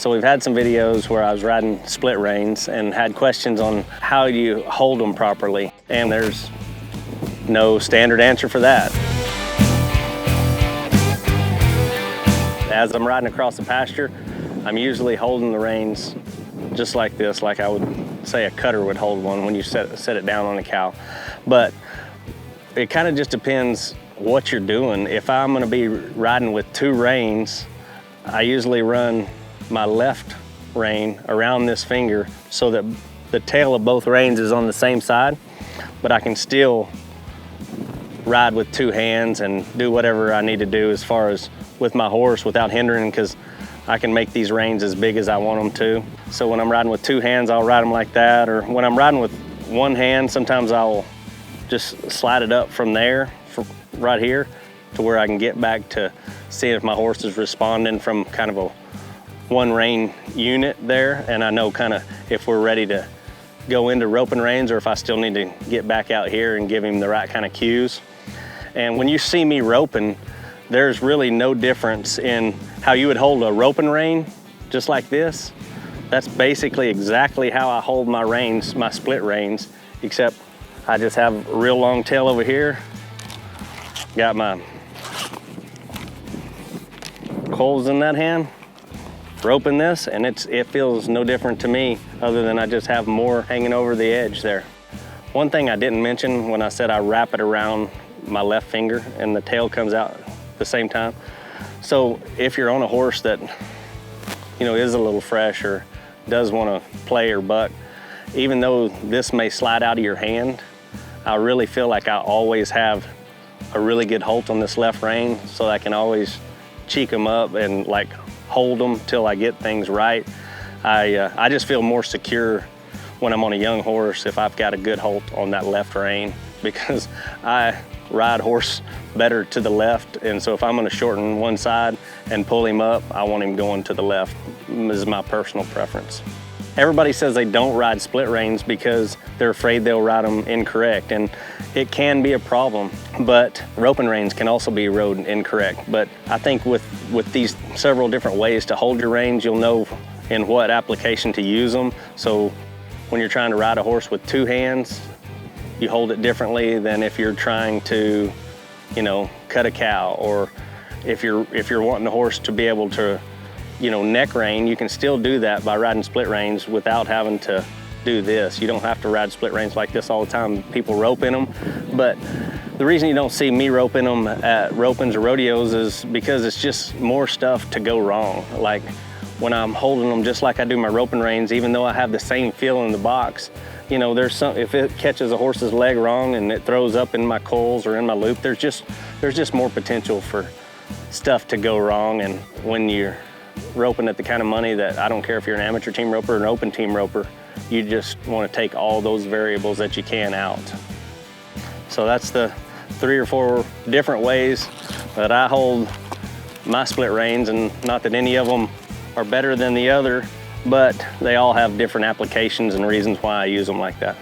So we've had some videos where I was riding split reins and had questions on how you hold them properly. And there's no standard answer for that. As I'm riding across the pasture, I'm usually holding the reins just like this, like I would say a cutter would hold one when you set it down on a cow. But it kind of just depends what you're doing. If I'm gonna be riding with two reins, I usually run my left rein around this finger so that the tail of both reins is on the same side, but I can still ride with two hands and do whatever I need to do as far as with my horse without hindering, because I can make these reins as big as I want them to. So when I'm riding with two hands, I'll ride them like that, or when I'm riding with one hand, sometimes I'll just slide it up from there, right here, to where I can get back to seeing if my horse is responding from kind of a one rein unit there, and I know kind of if we're ready to go into roping reins or if I still need to get back out here and give him the right kind of cues. And when you see me roping, there's really no difference in how you would hold a roping rein, just like this. That's basically exactly how I hold my reins, my split reins, except I just have a real long tail over here. Got my coils in that hand, roping this, and it feels no different to me other than I just have more hanging over the edge there. One thing I didn't mention when I said I wrap it around my left finger and the tail comes out at the same time. So if you're on a horse that, you know, is a little fresh or does want to play or buck, even though this may slide out of your hand, I really feel like I always have a really good hold on this left rein, so I can always cheek them up and like hold them till I get things right. I just feel more secure when I'm on a young horse if I've got a good hold on that left rein, because I ride horse better to the left, and so if I'm going to shorten one side and pull him up, I want him going to the left. This is my personal preference. Everybody says they don't ride split reins because they're afraid they'll ride them incorrect, and it can be a problem, but roping reins can also be rode incorrect. But I think with these several different ways to hold your reins, you'll know in what application to use them. So when you're trying to ride a horse with two hands, you hold it differently than if you're trying to, you know, cut a cow, or if you're wanting a horse to be able to, you know, neck rein, you can still do that by riding split reins without having to do this. You don't have to ride split reins like this all the time. People rope in them, but the reason you don't see me roping them at ropings or rodeos is because it's just more stuff to go wrong. Like when I'm holding them just like I do my roping reins, even though I have the same feel in the box, you know, if it catches a horse's leg wrong and it throws up in my coils or in my loop, there's just more potential for stuff to go wrong. And when you're roping at the kind of money that, I don't care if you're an amateur team roper or an open team roper, you just want to take all those variables that you can out. So that's the 3 or 4 different ways that I hold my split reins, and not that any of them are better than the other, but they all have different applications and reasons why I use them like that.